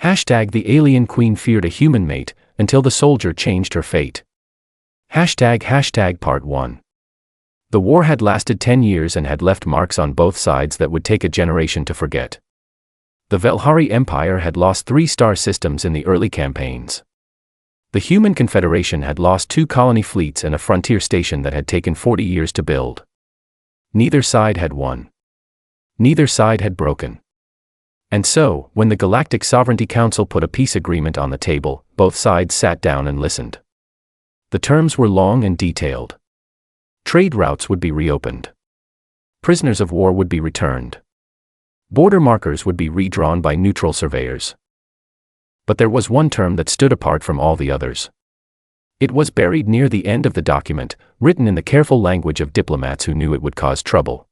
The alien queen feared a human mate, until the soldier changed her fate. Part 1. The war had lasted 10 years and had left marks on both sides that would take a generation to forget. The Velhari Empire had lost 3 star systems in the early campaigns. The Human Confederation had lost 2 colony fleets and a frontier station that had taken 40 years to build. Neither side had won. Neither side had broken. And so, when the Galactic Sovereignty Council put a peace agreement on the table, both sides sat down and listened. The terms were long and detailed. Trade routes would be reopened. Prisoners of war would be returned. Border markers would be redrawn by neutral surveyors. But there was one term that stood apart from all the others. It was buried near the end of the document, written in the careful language of diplomats who knew it would cause trouble.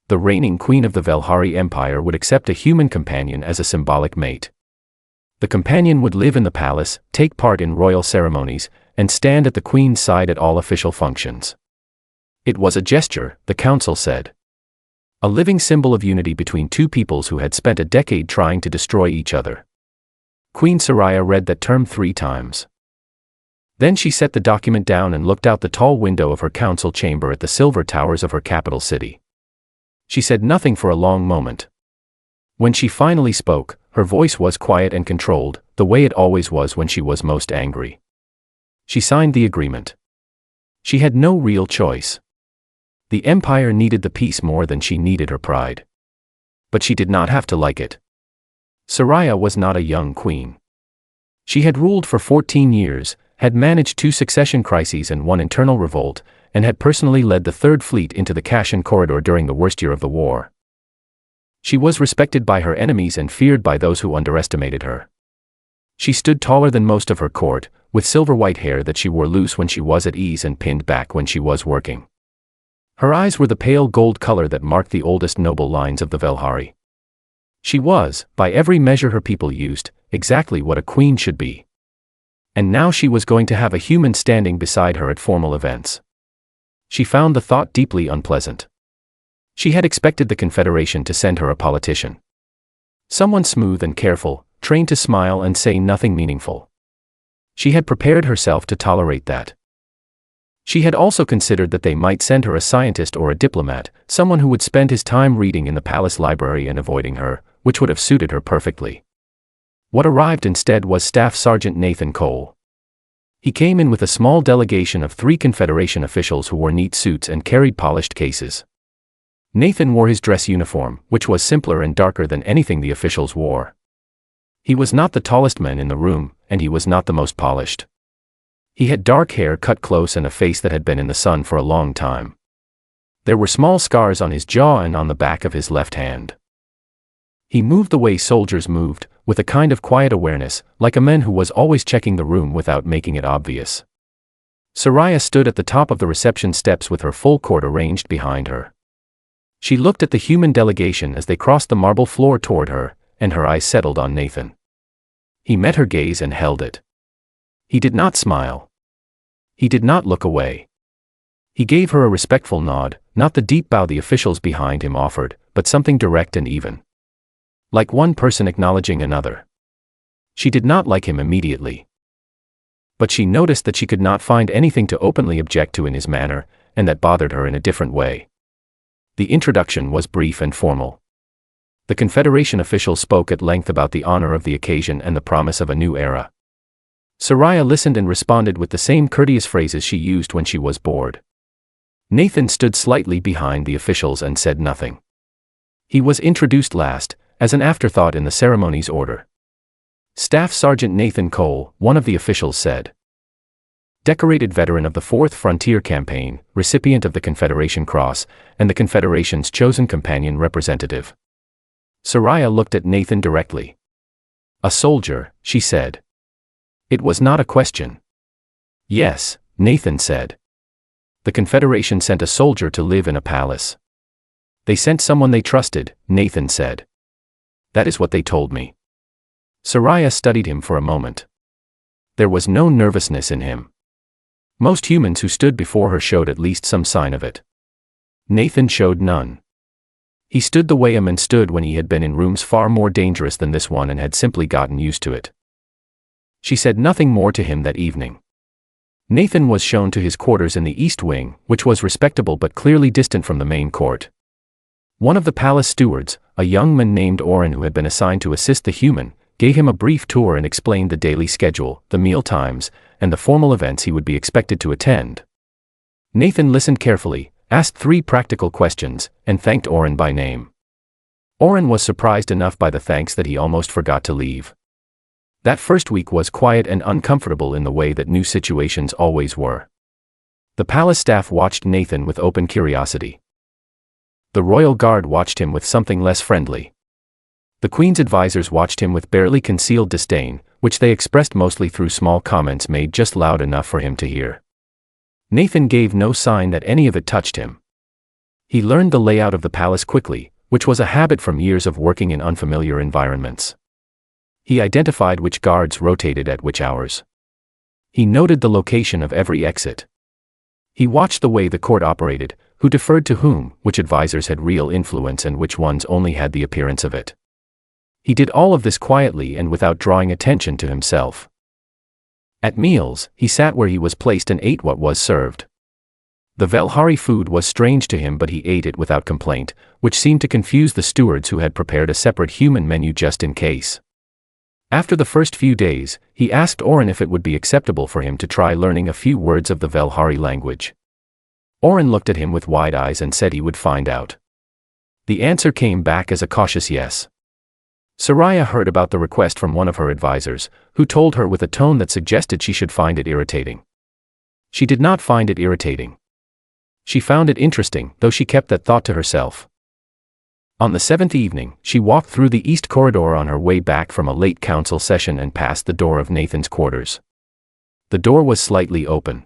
The reigning queen of the Velhari Empire would accept a human companion as a symbolic mate. The companion would live in the palace, take part in royal ceremonies, and stand at the queen's side at all official functions. It was a gesture, the council said. A living symbol of unity between 2 peoples who had spent a decade trying to destroy each other. Queen Soraya read that term 3 times. Then she set the document down and looked out the tall window of her council chamber at the silver towers of her capital city. She said nothing for a long moment. When she finally spoke, her voice was quiet and controlled, the way it always was when she was most angry. She signed the agreement. She had no real choice. The Empire needed the peace more than she needed her pride. But she did not have to like it. Soraya was not a young queen. She had ruled for 14 years, had managed 2 succession crises and 1 internal revolt, and had personally led the 3rd Fleet into the Kashan corridor during the worst year of the war. She was respected by her enemies and feared by those who underestimated her. She stood taller than most of her court, with silver-white hair that she wore loose when she was at ease and pinned back when she was working. Her eyes were the pale gold color that marked the oldest noble lines of the Velhari. She was, by every measure her people used, exactly what a queen should be. And now she was going to have a human standing beside her at formal events. She found the thought deeply unpleasant. She had expected the Confederation to send her a politician. Someone smooth and careful, trained to smile and say nothing meaningful. She had prepared herself to tolerate that. She had also considered that they might send her a scientist or a diplomat, someone who would spend his time reading in the palace library and avoiding her, which would have suited her perfectly. What arrived instead was Staff Sergeant Nathan Cole. He came in with a small delegation of 3 Confederation officials who wore neat suits and carried polished cases. Nathan wore his dress uniform, which was simpler and darker than anything the officials wore. He was not the tallest man in the room, and he was not the most polished. He had dark hair cut close and a face that had been in the sun for a long time. There were small scars on his jaw and on the back of his left hand. He moved the way soldiers moved, with a kind of quiet awareness, like a man who was always checking the room without making it obvious. Soraya stood at the top of the reception steps with her full court arranged behind her. She looked at the human delegation as they crossed the marble floor toward her, and her eyes settled on Nathan. He met her gaze and held it. He did not smile. He did not look away. He gave her a respectful nod, not the deep bow the officials behind him offered, but something direct and even. Like one person acknowledging another. She did not like him immediately. But she noticed that she could not find anything to openly object to in his manner, and that bothered her in a different way. The introduction was brief and formal. The Confederation official spoke at length about the honor of the occasion and the promise of a new era. Soraya listened and responded with the same courteous phrases she used when she was bored. Nathan stood slightly behind the officials and said nothing. He was introduced last, as an afterthought in the ceremony's order. Staff Sergeant Nathan Cole, one of the officials said. Decorated veteran of the 4th Frontier Campaign, recipient of the Confederation Cross, and the Confederation's chosen companion representative. Soraya looked at Nathan directly. A soldier, she said. It was not a question. Yes, Nathan said. The Confederation sent a soldier to live in a palace. They sent someone they trusted, Nathan said. That is what they told me. Soraya studied him for a moment. There was no nervousness in him. Most humans who stood before her showed at least some sign of it. Nathan showed none. He He stood the way a man stood when he had been in rooms far more dangerous than this one and had simply gotten used to it. She said nothing more to him that evening. Nathan was shown to his quarters in the East Wing, which was respectable but clearly distant from the main court. One of the palace stewards, a young man named Oren who had been assigned to assist the human, gave him a brief tour and explained the daily schedule, the meal times, and the formal events he would be expected to attend. Nathan listened carefully, asked 3 practical questions, and thanked Oren by name. Oren was surprised enough by the thanks that he almost forgot to leave. That first week was quiet and uncomfortable in the way that new situations always were. The palace staff watched Nathan with open curiosity. The royal guard watched him with something less friendly. The queen's advisors watched him with barely concealed disdain, which they expressed mostly through small comments made just loud enough for him to hear. Nathan gave no sign that any of it touched him. He learned the layout of the palace quickly, which was a habit from years of working in unfamiliar environments. He identified which guards rotated at which hours. He noted the location of every exit. He watched the way the court operated, who deferred to whom, which advisors had real influence and which ones only had the appearance of it. He did all of this quietly and without drawing attention to himself. At meals, he sat where he was placed and ate what was served. The Velhari food was strange to him, but he ate it without complaint, which seemed to confuse the stewards who had prepared a separate human menu just in case. After the first few days, he asked Oren if it would be acceptable for him to try learning a few words of the Velhari language. Oren looked at him with wide eyes and said he would find out. The answer came back as a cautious yes. Soraya heard about the request from one of her advisors, who told her with a tone that suggested she should find it irritating. She did not find it irritating. She found it interesting, though she kept that thought to herself. On the 7th evening, she walked through the east corridor on her way back from a late council session and passed the door of Nathan's quarters. The door was slightly open.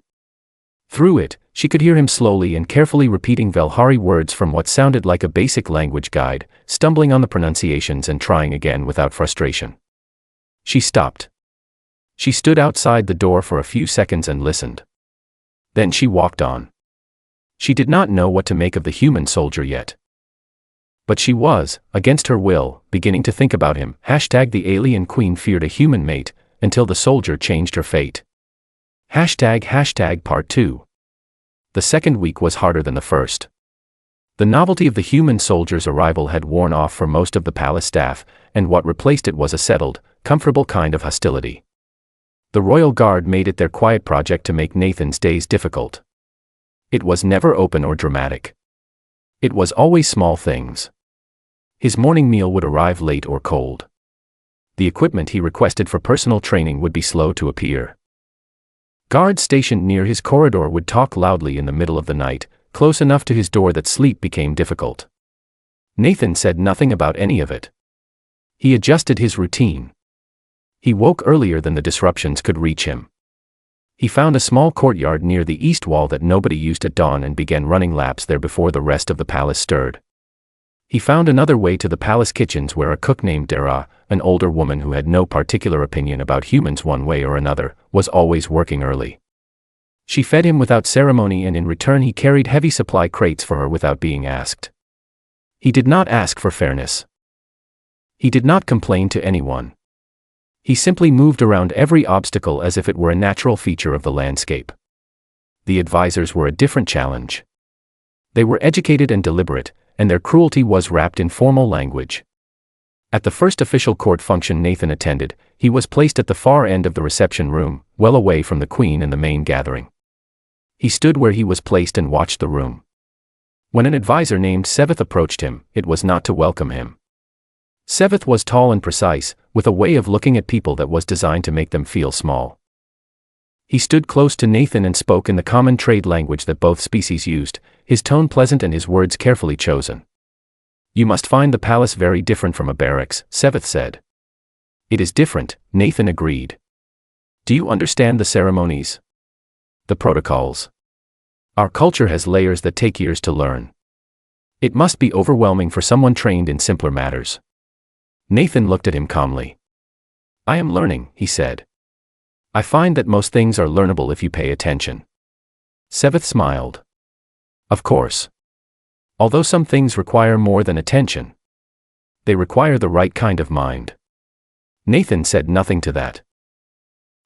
Through it, she could hear him slowly and carefully repeating Velhari words from what sounded like a basic language guide, stumbling on the pronunciations and trying again without frustration. She stopped. She stood outside the door for a few seconds and listened. Then she walked on. She did not know what to make of the human soldier yet. But she was, against her will, beginning to think about him. The alien queen feared a human mate, until the soldier changed her fate. Part 2. The second week was harder than the first. The novelty of the human soldier's arrival had worn off for most of the palace staff, and what replaced it was a settled, comfortable kind of hostility. The royal guard made it their quiet project to make Nathan's days difficult. It was never open or dramatic. It was always small things. His morning meal would arrive late or cold. The equipment he requested for personal training would be slow to appear. Guards stationed near his corridor would talk loudly in the middle of the night, close enough to his door that sleep became difficult. Nathan said nothing about any of it. He adjusted his routine. He woke earlier than the disruptions could reach him. He found a small courtyard near the east wall that nobody used at dawn and began running laps there before the rest of the palace stirred. He found another way to the palace kitchens where a cook named Dara, an older woman who had no particular opinion about humans one way or another, was always working early. She fed him without ceremony and in return he carried heavy supply crates for her without being asked. He did not ask for fairness. He did not complain to anyone. He simply moved around every obstacle as if it were a natural feature of the landscape. The advisors were a different challenge. They were educated and deliberate, and their cruelty was wrapped in formal language. At the first official court function Nathan attended, he was placed at the far end of the reception room, well away from the queen and the main gathering. He stood where he was placed and watched the room. When an advisor named Seveth approached him, it was not to welcome him. Seveth was tall and precise, with a way of looking at people that was designed to make them feel small. He stood close to Nathan and spoke in the common trade language that both species used, his tone pleasant and his words carefully chosen. "You must find the palace very different from a barracks," Seveth said. "It is different," Nathan agreed. "Do you understand the ceremonies? The protocols? Our culture has layers that take years to learn. It must be overwhelming for someone trained in simpler matters." Nathan looked at him calmly. "I am learning," he said. "I find that most things are learnable if you pay attention." Seveth smiled. "Of course. Although some things require more than attention, they require the right kind of mind. Nathan said nothing to that.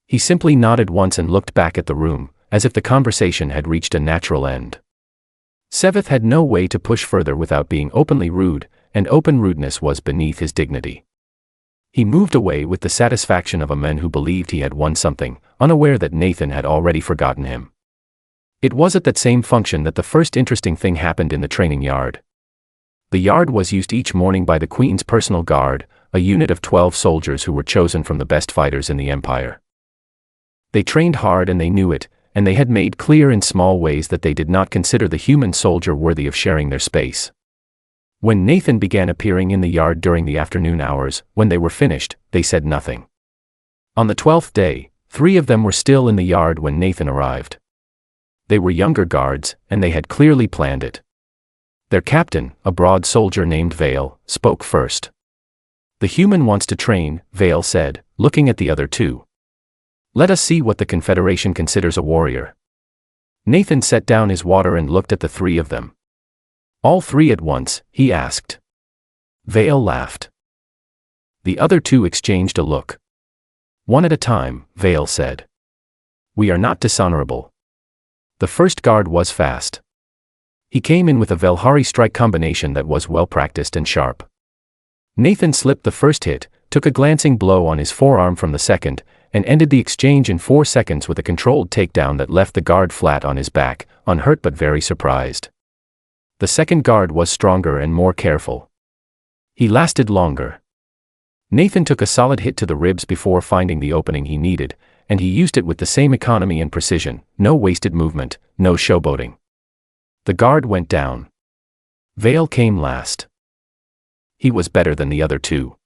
He simply nodded once and looked back at the room, as if the conversation had reached a natural end. Seveth had no way to push further without being openly rude, and open rudeness was beneath his dignity. He moved away with the satisfaction of a man who believed he had won something, unaware that Nathan had already forgotten him. It was at that same function that the first interesting thing happened in the training yard. The yard was used each morning by the Queen's personal guard, a unit of 12 soldiers who were chosen from the best fighters in the Empire. They trained hard and they knew it, and they had made clear in small ways that they did not consider the human soldier worthy of sharing their space. When Nathan began appearing in the yard during the afternoon hours, when they were finished, they said nothing. On the 12th day, 3 of them were still in the yard when Nathan arrived. They were younger guards, and they had clearly planned it. Their captain, a broad soldier named Vale, spoke first. "The human wants to train," Vale said, looking at the other 2. "Let us see what the Confederation considers a warrior." Nathan set down his water and looked at the 3 of them. "All 3 at once?" he asked. Vale laughed. The other 2 exchanged a look. "One at a time," Vale said. "We are not dishonorable." The first guard was fast. He came in with a Velhari strike combination that was well practiced and sharp. Nathan slipped the first hit, took a glancing blow on his forearm from the second, and ended the exchange in 4 seconds with a controlled takedown that left the guard flat on his back, unhurt but very surprised. The second guard was stronger and more careful. He lasted longer. Nathan took a solid hit to the ribs before finding the opening he needed, and he used it with the same economy and precision, no wasted movement, no showboating. The guard went down. Vale came last. He was better than the other 2.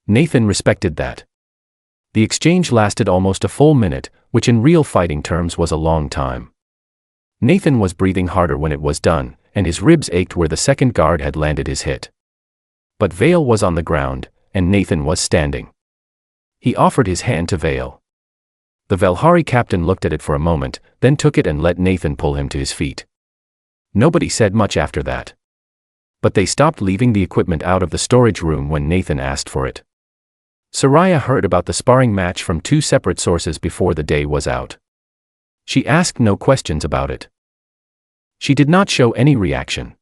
Nathan respected that. The exchange lasted almost a full minute, which in real fighting terms was a long time. Nathan was breathing harder when it was done, and his ribs ached where the second guard had landed his hit. But Vale was on the ground, and Nathan was standing. He offered his hand to Vale. The Velhari captain looked at it for a moment, then took it and let Nathan pull him to his feet. Nobody said much after that. But they stopped leaving the equipment out of the storage room when Nathan asked for it. Soraya heard about the sparring match from 2 separate sources before the day was out. She asked no questions about it. She did not show any reaction.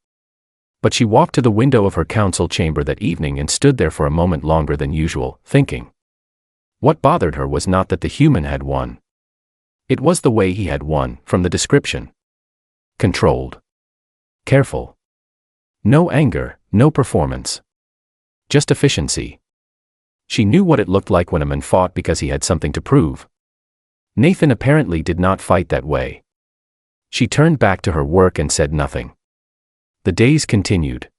But she walked to the window of her council chamber that evening and stood there for a moment longer than usual, thinking. What bothered her was not that the human had won. It was the way he had won, from the description. Controlled. Careful. No anger, no performance. Just efficiency. She knew what it looked like when a man fought because he had something to prove. Nathan apparently did not fight that way. She turned back to her work and said nothing. The days continued.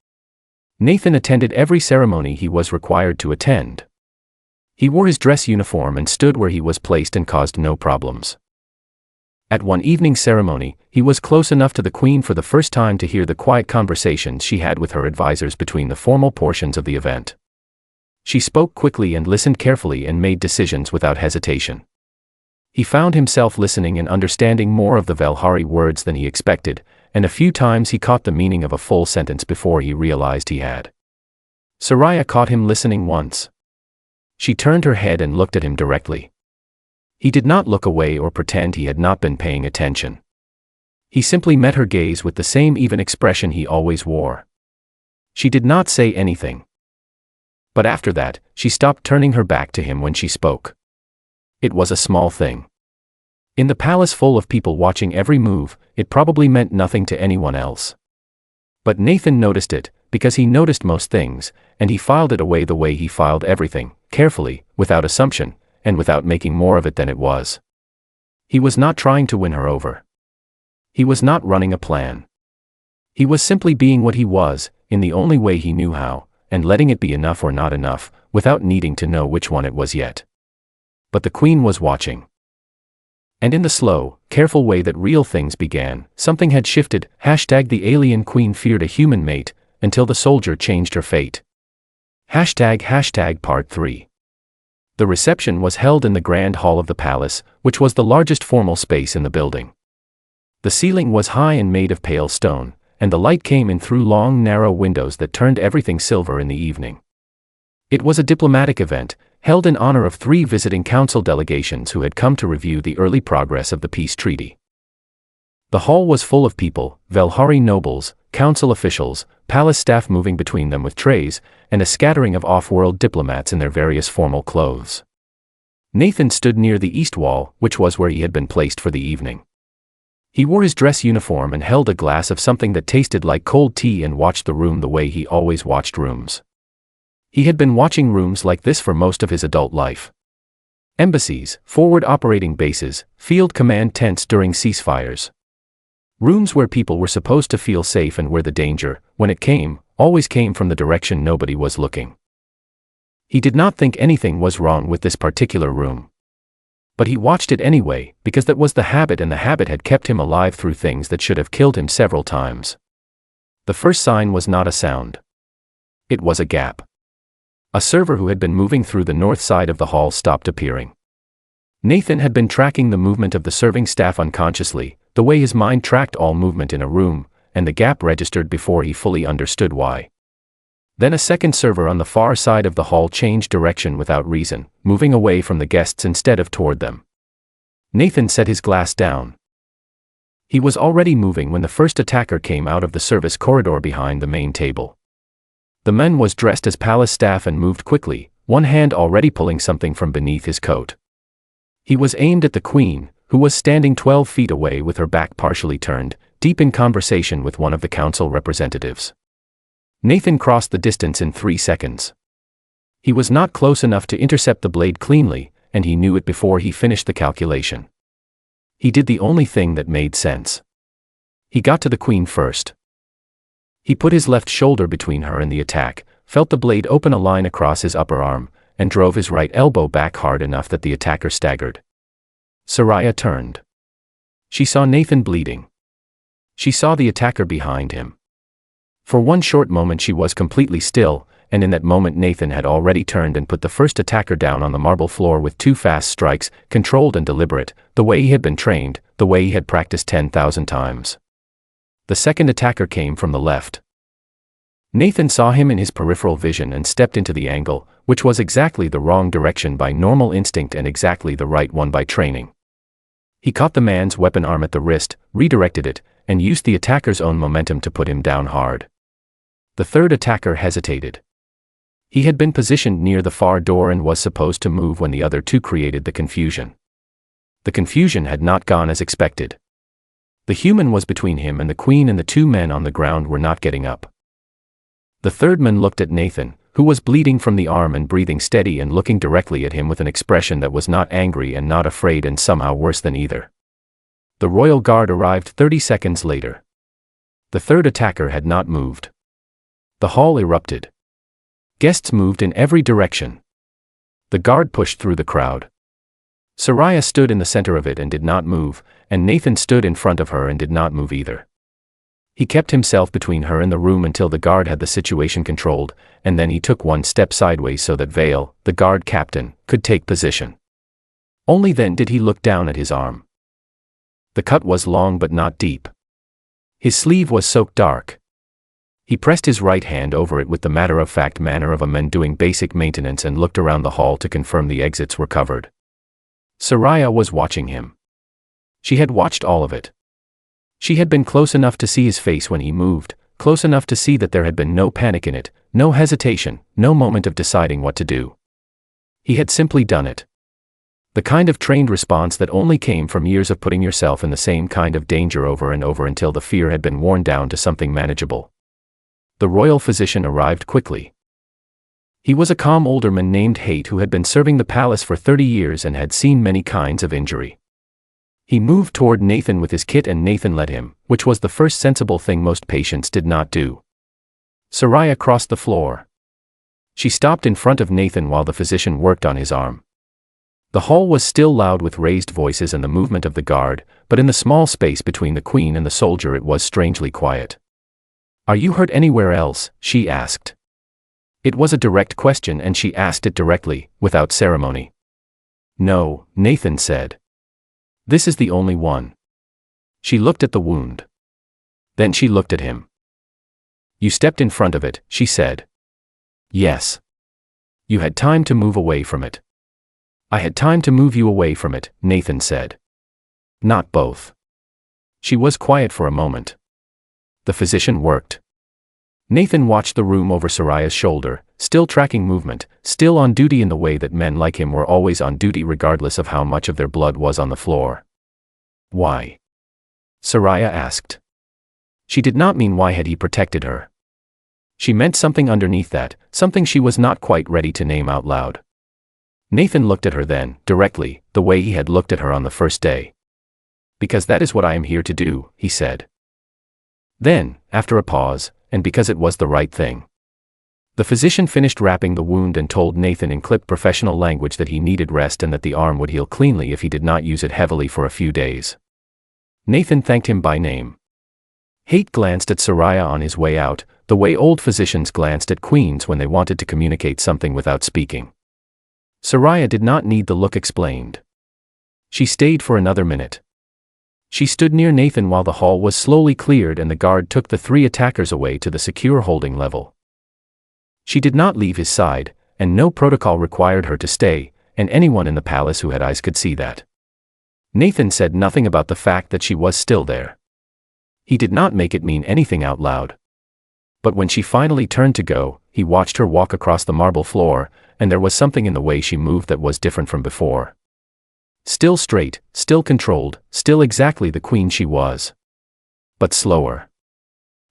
Nathan attended every ceremony he was required to attend. He wore his dress uniform and stood where he was placed and caused no problems. At one evening ceremony, he was close enough to the Queen for the first time to hear the quiet conversations she had with her advisors between the formal portions of the event. She spoke quickly and listened carefully and made decisions without hesitation. He found himself listening and understanding more of the Velhari words than he expected, and a few times he caught the meaning of a full sentence before he realized he had. Soraya caught him listening once. She turned her head and looked at him directly. He did not look away or pretend he had not been paying attention. He simply met her gaze with the same even expression he always wore. She did not say anything. But after that, she stopped turning her back to him when she spoke. It was a small thing. In the palace full of people watching every move, it probably meant nothing to anyone else. But Nathan noticed it, because he noticed most things, and he filed it away the way he filed everything, carefully, without assumption, and without making more of it than it was. He was not trying to win her over. He was not running a plan. He was simply being what he was, in the only way he knew how, and letting it be enough or not enough, without needing to know which one it was yet. But the Queen was watching. And in the slow, careful way that real things began, something had shifted. The alien queen feared a human mate, until the soldier changed her fate. Part 3. The reception was held in the grand hall of the palace, which was the largest formal space in the building. The ceiling was high and made of pale stone, and the light came in through long, narrow windows that turned everything silver in the evening. It was a diplomatic event, held in honor of 3 visiting council delegations who had come to review the early progress of the peace treaty. The hall was full of people, Velhari nobles, council officials, palace staff moving between them with trays, and a scattering of off-world diplomats in their various formal clothes. Nathan stood near the east wall, which was where he had been placed for the evening. He wore his dress uniform and held a glass of something that tasted like cold tea and watched the room the way he always watched rooms. He had been watching rooms like this for most of his adult life. Embassies, forward operating bases, field command tents during ceasefires. Rooms where people were supposed to feel safe and where the danger, when it came, always came from the direction nobody was looking. He did not think anything was wrong with this particular room. But he watched it anyway, because that was the habit, and the habit had kept him alive through things that should have killed him several times. The first sign was not a sound. It was a gap. A server who had been moving through the north side of the hall stopped appearing. Nathan had been tracking the movement of the serving staff unconsciously, the way his mind tracked all movement in a room, and the gap registered before he fully understood why. Then a second server on the far side of the hall changed direction without reason, moving away from the guests instead of toward them. Nathan set his glass down. He was already moving when the first attacker came out of the service corridor behind the main table. The man was dressed as palace staff and moved quickly, one hand already pulling something from beneath his coat. He was aimed at the queen, who was standing 12 feet away with her back partially turned, deep in conversation with one of the council representatives. Nathan crossed the distance in 3 seconds. He was not close enough to intercept the blade cleanly, and he knew it before he finished the calculation. He did the only thing that made sense. He got to the queen first. He put his left shoulder between her and the attack, felt the blade open a line across his upper arm, and drove his right elbow back hard enough that the attacker staggered. Soraya turned. She saw Nathan bleeding. She saw the attacker behind him. For one short moment she was completely still, and in that moment Nathan had already turned and put the first attacker down on the marble floor with 2 fast strikes, controlled and deliberate, the way he had been trained, the way he had practiced 10,000 times. The second attacker came from the left. Nathan saw him in his peripheral vision and stepped into the angle, which was exactly the wrong direction by normal instinct and exactly the right one by training. He caught the man's weapon arm at the wrist, redirected it, and used the attacker's own momentum to put him down hard. The third attacker hesitated. He had been positioned near the far door and was supposed to move when the other 2 created the confusion. The confusion had not gone as expected. The human was between him and the queen, and the 2 men on the ground were not getting up. The third man looked at Nathan, who was bleeding from the arm and breathing steady and looking directly at him with an expression that was not angry and not afraid and somehow worse than either. The royal guard arrived 30 seconds later. The third attacker had not moved. The hall erupted. Guests moved in every direction. The guard pushed through the crowd. Soraya stood in the center of it and did not move, and Nathan stood in front of her and did not move either. He kept himself between her and the room until the guard had the situation controlled, and then he took 1 step sideways so that Vale, the guard captain, could take position. Only then did he look down at his arm. The cut was long but not deep. His sleeve was soaked dark. He pressed his right hand over it with the matter-of-fact manner of a man doing basic maintenance and looked around the hall to confirm the exits were covered. Soraya was watching him. She had watched all of it. She had been close enough to see his face when he moved, close enough to see that there had been no panic in it, no hesitation, no moment of deciding what to do. He had simply done it. The kind of trained response that only came from years of putting yourself in the same kind of danger over and over until the fear had been worn down to something manageable. The royal physician arrived quickly. He was a calm older man named Haight who had been serving the palace for 30 years and had seen many kinds of injury. He moved toward Nathan with his kit and Nathan led him, which was the first sensible thing most patients did not do. Soraya crossed the floor. She stopped in front of Nathan while the physician worked on his arm. The hall was still loud with raised voices and the movement of the guard, but in the small space between the queen and the soldier it was strangely quiet. "Are you hurt anywhere else?" she asked. It was a direct question and she asked it directly, without ceremony. "No," Nathan said. "This is the only one." She looked at the wound. Then she looked at him. You stepped in front of it, she said. Yes. You had time to move away from it. I had time to move you away from it, Nathan said. Not both. She was quiet for a moment. The physician worked. Nathan watched the room over Soraya's shoulder, still tracking movement, still on duty in the way that men like him were always on duty regardless of how much of their blood was on the floor. Why? Soraya asked. She did not mean why had he protected her. She meant something underneath that, something she was not quite ready to name out loud. Nathan looked at her then, directly, the way he had looked at her on the first day. Because that is what I am here to do, he said. Then, after a pause, and because it was the right thing. The physician finished wrapping the wound and told Nathan in clipped professional language that he needed rest and that the arm would heal cleanly if he did not use it heavily for a few days. Nathan thanked him by name. Hate glanced at Soraya on his way out, the way old physicians glanced at queens when they wanted to communicate something without speaking. Soraya did not need the look explained. She stayed for another minute. She stood near Nathan while the hall was slowly cleared and the guard took the 3 attackers away to the secure holding level. She did not leave his side, and no protocol required her to stay, and anyone in the palace who had eyes could see that. Nathan said nothing about the fact that she was still there. He did not make it mean anything out loud. But when she finally turned to go, he watched her walk across the marble floor, and there was something in the way she moved that was different from before. Still straight, still controlled, still exactly the queen she was. But slower.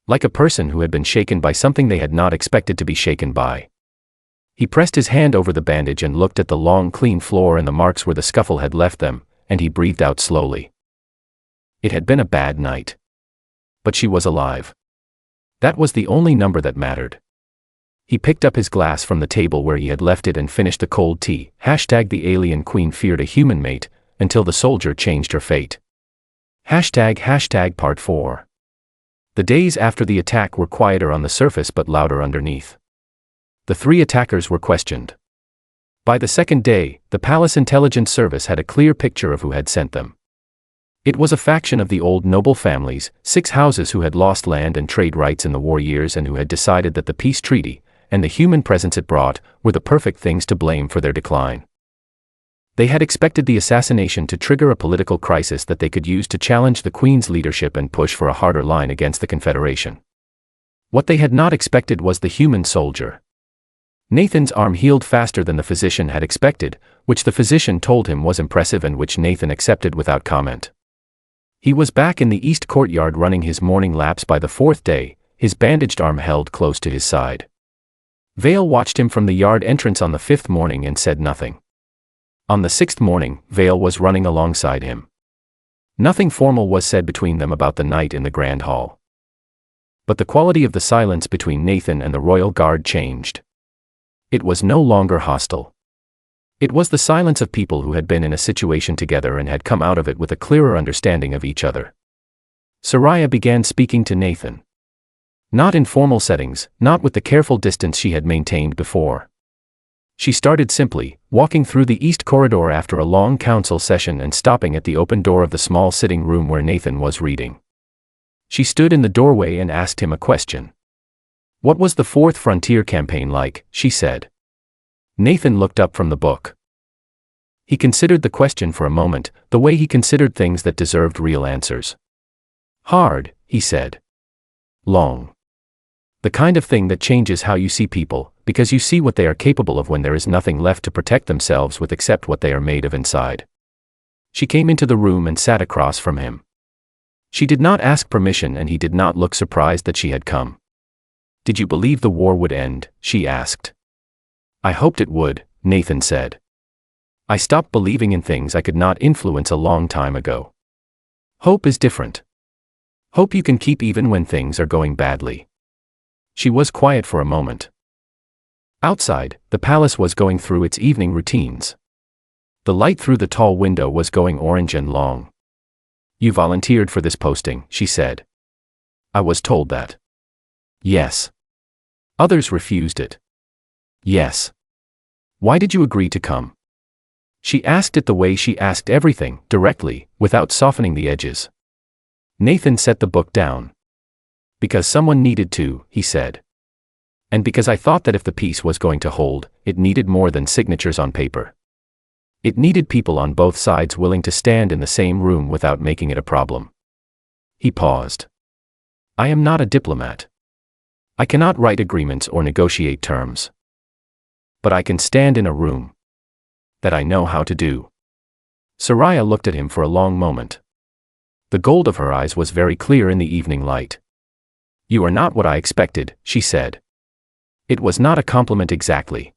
Like a person who had been shaken by something they had not expected to be shaken by. He pressed his hand over the bandage and looked at the long clean floor and the marks where the scuffle had left them, and he breathed out slowly. It had been a bad night. But she was alive. That was the only number that mattered. He picked up his glass from the table where he had left it and finished the cold tea. The alien queen feared a human mate, until the soldier changed her fate. Part 4. The days after the attack were quieter on the surface but louder underneath. The 3 attackers were questioned. By the second day, the Palace Intelligence Service had a clear picture of who had sent them. It was a faction of the old noble families, 6 houses who had lost land and trade rights in the war years and who had decided that the peace treaty, and the human presence it brought, were the perfect things to blame for their decline. They had expected the assassination to trigger a political crisis that they could use to challenge the Queen's leadership and push for a harder line against the Confederation. What they had not expected was the human soldier. Nathan's arm healed faster than the physician had expected, which the physician told him was impressive and which Nathan accepted without comment. He was back in the east courtyard running his morning laps by the 4th day, his bandaged arm held close to his side. Vale watched him from the yard entrance on the 5th morning and said nothing. On the 6th morning, Vale was running alongside him. Nothing formal was said between them about the night in the Grand Hall. But the quality of the silence between Nathan and the Royal Guard changed. It was no longer hostile. It was the silence of people who had been in a situation together and had come out of it with a clearer understanding of each other. Soraya began speaking to Nathan. Not in formal settings, not with the careful distance she had maintained before. She started simply, walking through the east corridor after a long council session and stopping at the open door of the small sitting room where Nathan was reading. She stood in the doorway and asked him a question. What was the 4th Frontier campaign like, she said. Nathan looked up from the book. He considered the question for a moment, the way he considered things that deserved real answers. Hard, he said. Long. The kind of thing that changes how you see people, because you see what they are capable of when there is nothing left to protect themselves with except what they are made of inside. She came into the room and sat across from him. She did not ask permission and he did not look surprised that she had come. Did you believe the war would end? She asked. I hoped it would, Nathan said. I stopped believing in things I could not influence a long time ago. Hope is different. Hope you can keep even when things are going badly. She was quiet for a moment. Outside, the palace was going through its evening routines. The light through the tall window was going orange and long. You volunteered for this posting, she said. I was told that. Yes. Others refused it. Yes. Why did you agree to come? She asked it the way she asked everything, directly, without softening the edges. Nathan set the book down. Because someone needed to, he said. And because I thought that if the peace was going to hold, it needed more than signatures on paper. It needed people on both sides willing to stand in the same room without making it a problem. He paused. I am not a diplomat. I cannot write agreements or negotiate terms. But I can stand in a room. That I know how to do. Soraya looked at him for a long moment. The gold of her eyes was very clear in the evening light. You are not what I expected, she said. It was not a compliment exactly.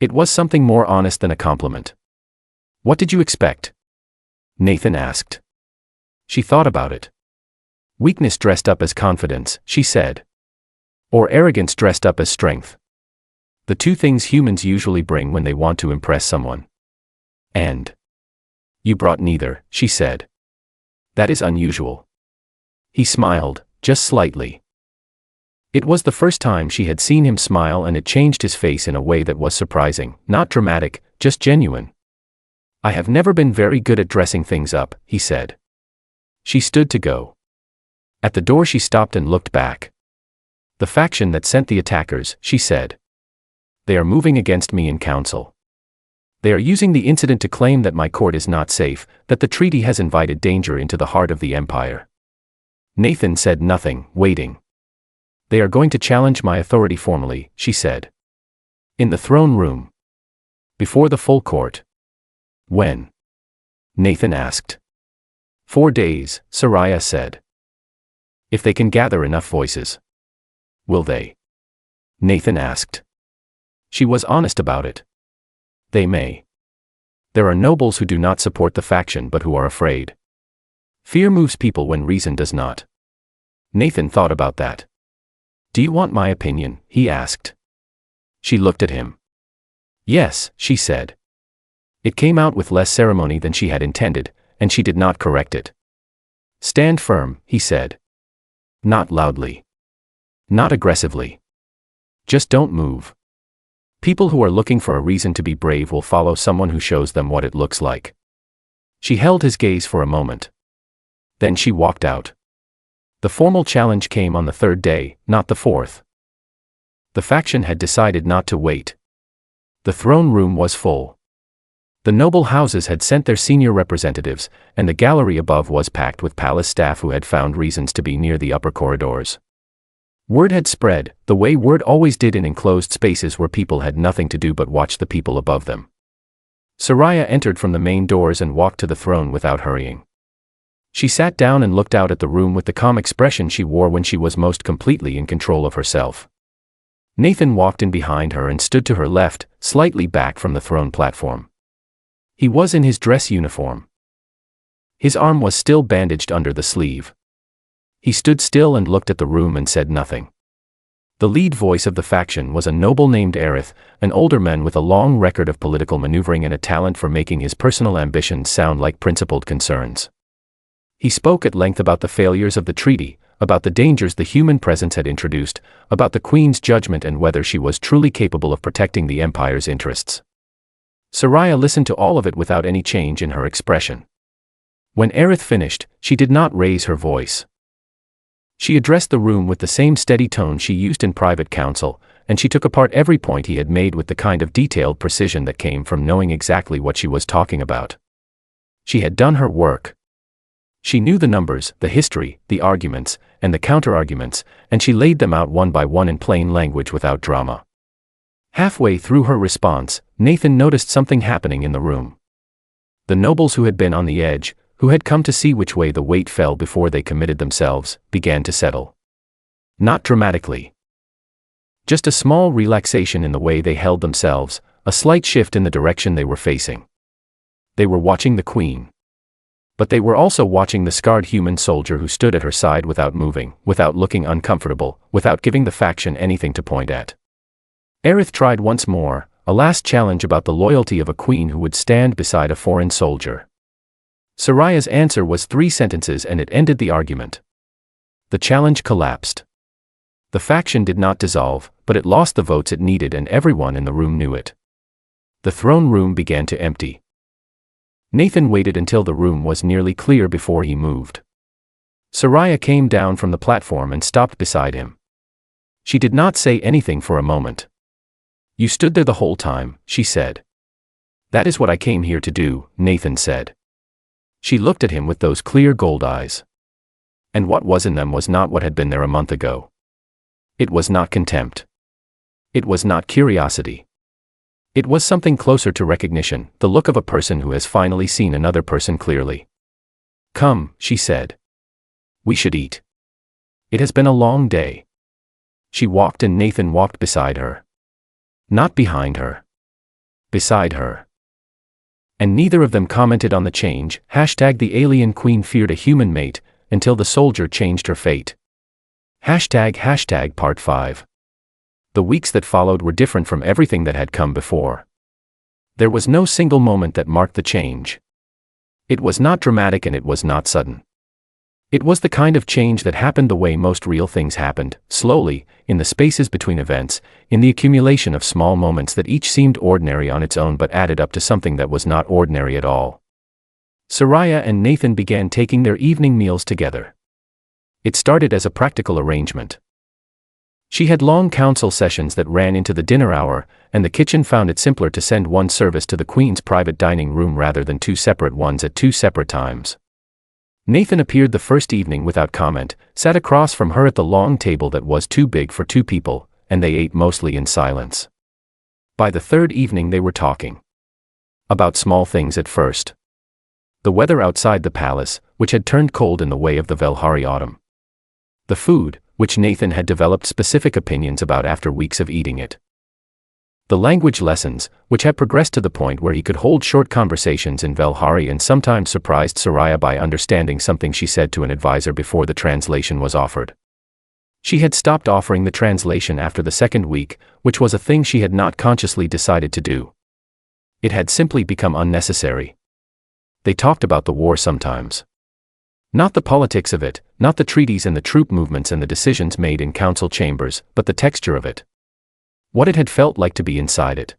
It was something more honest than a compliment. What did you expect? Nathan asked. She thought about it. Weakness dressed up as confidence, she said. Or arrogance dressed up as strength. The two things humans usually bring when they want to impress someone. And you brought neither, she said. That is unusual. He smiled, just slightly. It was the first time she had seen him smile, and it changed his face in a way that was surprising, not dramatic, just genuine. I have never been very good at dressing things up, he said. She stood to go. At the door she stopped and looked back. The faction that sent the attackers, she said. They are moving against me in council. They are using the incident to claim that my court is not safe, that the treaty has invited danger into the heart of the empire. Nathan said nothing, waiting. They are going to challenge my authority formally, she said. In the throne room. Before the full court. When? Nathan asked. 4 days, Soraya said. If they can gather enough voices. Will they? Nathan asked. She was honest about it. They may. There are nobles who do not support the faction but who are afraid. Fear moves people when reason does not. Nathan thought about that. Do you want my opinion? He asked. She looked at him. Yes, she said. It came out with less ceremony than she had intended, and she did not correct it. Stand firm, he said. Not loudly. Not aggressively. Just don't move. People who are looking for a reason to be brave will follow someone who shows them what it looks like. She held his gaze for a moment. Then she walked out. The formal challenge came on the 3rd day, not the 4th. The faction had decided not to wait. The throne room was full. The noble houses had sent their senior representatives, and the gallery above was packed with palace staff who had found reasons to be near the upper corridors. Word had spread, the way word always did in enclosed spaces where people had nothing to do but watch the people above them. Soraya entered from the main doors and walked to the throne without hurrying. She sat down and looked out at the room with the calm expression she wore when she was most completely in control of herself. Nathan walked in behind her and stood to her left, slightly back from the throne platform. He was in his dress uniform. His arm was still bandaged under the sleeve. He stood still and looked at the room and said nothing. The lead voice of the faction was a noble named Aerith, an older man with a long record of political maneuvering and a talent for making his personal ambitions sound like principled concerns. He spoke at length about the failures of the treaty, about the dangers the human presence had introduced, about the Queen's judgment and whether she was truly capable of protecting the Empire's interests. Soraya listened to all of it without any change in her expression. When Aerith finished, she did not raise her voice. She addressed the room with the same steady tone she used in private council, and she took apart every point he had made with the kind of detailed precision that came from knowing exactly what she was talking about. She had done her work. She knew the numbers, the history, the arguments, and the counter-arguments, and she laid them out one by one in plain language without drama. Halfway through her response, Nathan noticed something happening in the room. The nobles who had been on the edge, who had come to see which way the weight fell before they committed themselves, began to settle. Not dramatically. Just a small relaxation in the way they held themselves, a slight shift in the direction they were facing. They were watching the Queen. But they were also watching the scarred human soldier who stood at her side without moving, without looking uncomfortable, without giving the faction anything to point at. Aerith tried once more, a last challenge about the loyalty of a queen who would stand beside a foreign soldier. Soraya's answer was 3 sentences and it ended the argument. The challenge collapsed. The faction did not dissolve, but it lost the votes it needed and everyone in the room knew it. The throne room began to empty. Nathan waited until the room was nearly clear before he moved. Soraya came down from the platform and stopped beside him. She did not say anything for a moment. You stood there the whole time, she said. That is what I came here to do, Nathan said. She looked at him with those clear gold eyes. And what was in them was not what had been there a month ago. It was not contempt. It was not curiosity. It was something closer to recognition, the look of a person who has finally seen another person clearly. Come, she said. We should eat. It has been a long day. She walked and Nathan walked beside her. Not behind her. Beside her. And neither of them commented on the change. The alien queen feared a human mate, until the soldier changed her fate. Part 5. The weeks that followed were different from everything that had come before. There was no single moment that marked the change. It was not dramatic and it was not sudden. It was the kind of change that happened the way most real things happened, slowly, in the spaces between events, in the accumulation of small moments that each seemed ordinary on its own but added up to something that was not ordinary at all. Soraya and Nathan began taking their evening meals together. It started as a practical arrangement. She had long council sessions that ran into the dinner hour, and the kitchen found it simpler to send one service to the Queen's private dining room rather than two separate ones at two separate times. Nathan appeared the first evening without comment, sat across from her at the long table that was too big for two people, and they ate mostly in silence. By the third evening they were talking. About small things at first. The weather outside the palace, which had turned cold in the way of the Velhari autumn. The food, which Nathan had developed specific opinions about after weeks of eating it. The language lessons, which had progressed to the point where he could hold short conversations in Velhari and sometimes surprised Soraya by understanding something she said to an advisor before the translation was offered. She had stopped offering the translation after the second week, which was a thing she had not consciously decided to do. It had simply become unnecessary. They talked about the war sometimes. Not the politics of it, not the treaties and the troop movements and the decisions made in council chambers, but the texture of it. What it had felt like to be inside it.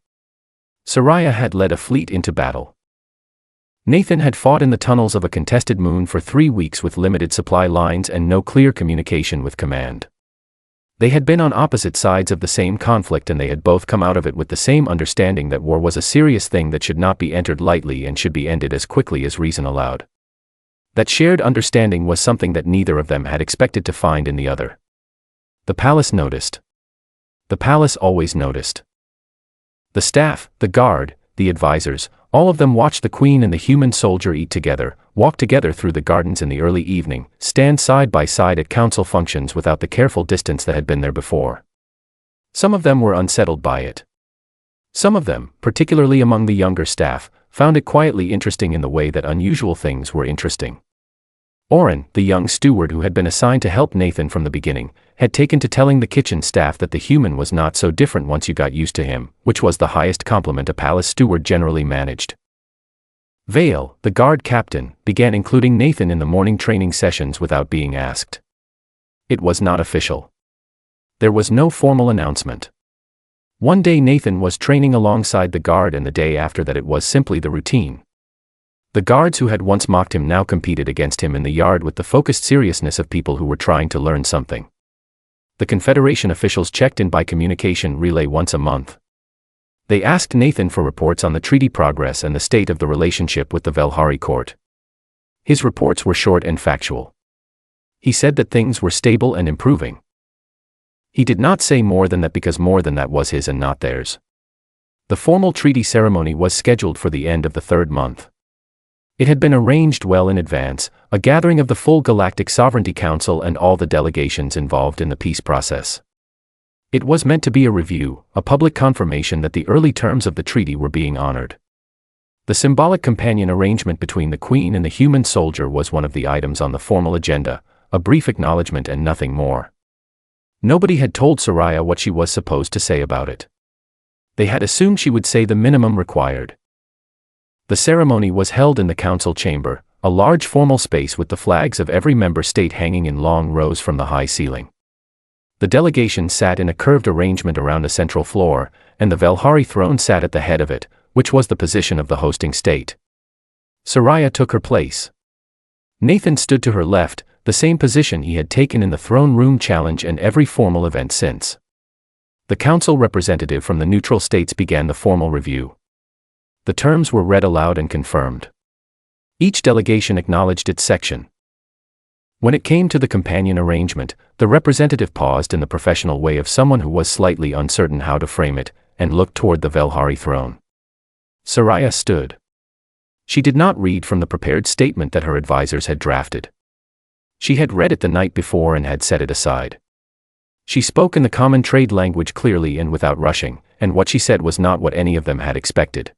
Soraya had led a fleet into battle. Nathan had fought in the tunnels of a contested moon for 3 weeks with limited supply lines and no clear communication with command. They had been on opposite sides of the same conflict and they had both come out of it with the same understanding that war was a serious thing that should not be entered lightly and should be ended as quickly as reason allowed. That shared understanding was something that neither of them had expected to find in the other. The palace noticed. The palace always noticed. The staff, the guard, the advisors, all of them watched the queen and the human soldier eat together, walk together through the gardens in the early evening, stand side by side at council functions without the careful distance that had been there before. Some of them were unsettled by it. Some of them, particularly among the younger staff, found it quietly interesting in the way that unusual things were interesting. Oren, the young steward who had been assigned to help Nathan from the beginning, had taken to telling the kitchen staff that the human was not so different once you got used to him, which was the highest compliment a palace steward generally managed. Vale, the guard captain, began including Nathan in the morning training sessions without being asked. It was not official. There was no formal announcement. One day Nathan was training alongside the guard and the day after that it was simply the routine. The guards who had once mocked him now competed against him in the yard with the focused seriousness of people who were trying to learn something. The Confederation officials checked in by communication relay once a month. They asked Nathan for reports on the treaty progress and the state of the relationship with the Velhari court. His reports were short and factual. He said that things were stable and improving. He did not say more than that because more than that was his and not theirs. The formal treaty ceremony was scheduled for the end of the third month. It had been arranged well in advance, a gathering of the full Galactic Sovereignty Council and all the delegations involved in the peace process. It was meant to be a review, a public confirmation that the early terms of the treaty were being honored. The symbolic companion arrangement between the Queen and the human soldier was one of the items on the formal agenda, a brief acknowledgement and nothing more. Nobody had told Soraya what she was supposed to say about it. They had assumed she would say the minimum required. The ceremony was held in the council chamber, a large formal space with the flags of every member state hanging in long rows from the high ceiling. The delegation sat in a curved arrangement around a central floor, and the Velhari throne sat at the head of it, which was the position of the hosting state. Soraya took her place. Nathan stood to her left, the same position he had taken in the Throne Room Challenge and every formal event since. The council representative from the neutral states began the formal review. The terms were read aloud and confirmed. Each delegation acknowledged its section. When it came to the companion arrangement, the representative paused in the professional way of someone who was slightly uncertain how to frame it, and looked toward the Velhari throne. Soraya stood. She did not read from the prepared statement that her advisors had drafted. She had read it the night before and had set it aside. She spoke in the common trade language clearly and without rushing, and what she said was not what any of them had expected.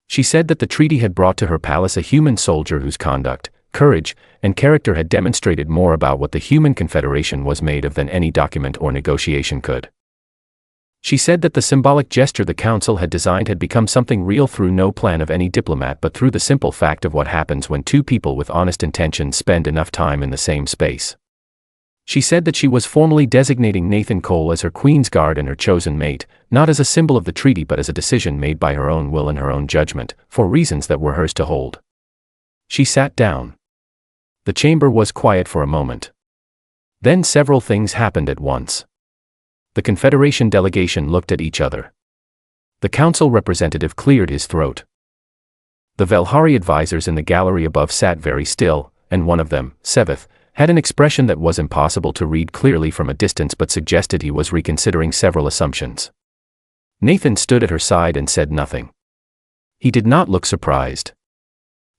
She said that the treaty had brought to her palace a human soldier whose conduct, courage, and character had demonstrated more about what the human confederation was made of than any document or negotiation could. She said that the symbolic gesture the council had designed had become something real through no plan of any diplomat but through the simple fact of what happens when two people with honest intentions spend enough time in the same space. She said that she was formally designating Nathan Cole as her Queen's Guard and her chosen mate, not as a symbol of the treaty but as a decision made by her own will and her own judgment, for reasons that were hers to hold. She sat down. The chamber was quiet for a moment. Then several things happened at once. The Confederation delegation looked at each other. The council representative cleared his throat. The Velhari advisors in the gallery above sat very still, and one of them, Seveth, had an expression that was impossible to read clearly from a distance but suggested he was reconsidering several assumptions. Nathan stood at her side and said nothing. He did not look surprised.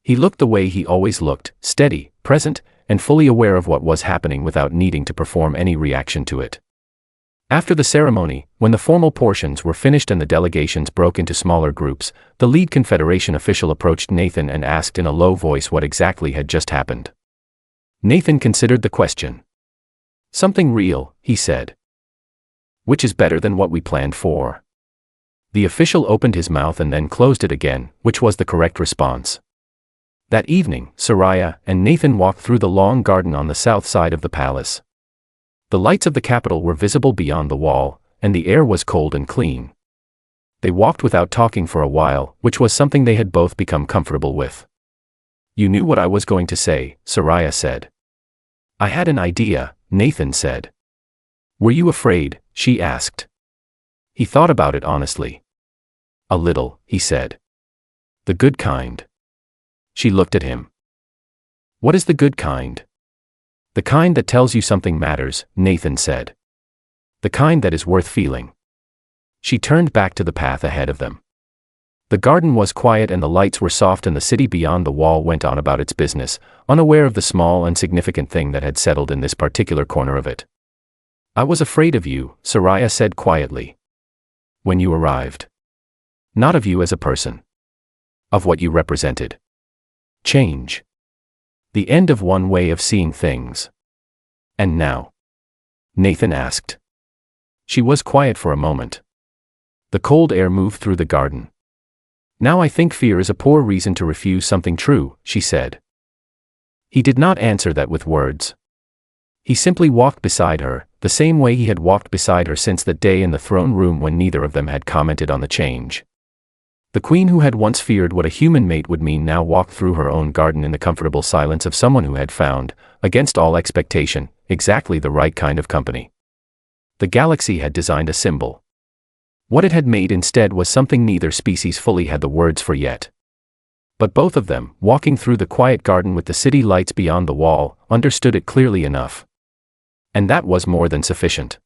He looked the way he always looked, steady, present, and fully aware of what was happening without needing to perform any reaction to it. After the ceremony, when the formal portions were finished and the delegations broke into smaller groups, the lead Confederation official approached Nathan and asked in a low voice what exactly had just happened. Nathan considered the question. "Something real," he said. "Which is better than what we planned for." The official opened his mouth and then closed it again, which was the correct response. That evening, Soraya and Nathan walked through the long garden on the south side of the palace. The lights of the capital were visible beyond the wall, and the air was cold and clean. They walked without talking for a while, which was something they had both become comfortable with. "You knew what I was going to say," Soraya said. "I had an idea," Nathan said. "Were you afraid?" she asked. He thought about it honestly. "A little," he said. "The good kind." She looked at him. "What is the good kind?" "The kind that tells you something matters," Nathan said. "The kind that is worth feeling." She turned back to the path ahead of them. The garden was quiet and the lights were soft and the city beyond the wall went on about its business, unaware of the small and significant thing that had settled in this particular corner of it. "I was afraid of you," Soraya said quietly. "When you arrived. Not of you as a person. Of what you represented. Change. The end of one way of seeing things." "And now?" Nathan asked. She was quiet for a moment. The cold air moved through the garden. "Now I think fear is a poor reason to refuse something true," she said. He did not answer that with words. He simply walked beside her, the same way he had walked beside her since that day in the throne room when neither of them had commented on the change. The queen who had once feared what a human mate would mean now walked through her own garden in the comfortable silence of someone who had found, against all expectation, exactly the right kind of company. The galaxy had designed a symbol. What it had made instead was something neither species fully had the words for yet. But both of them, walking through the quiet garden with the city lights beyond the wall, understood it clearly enough. And that was more than sufficient.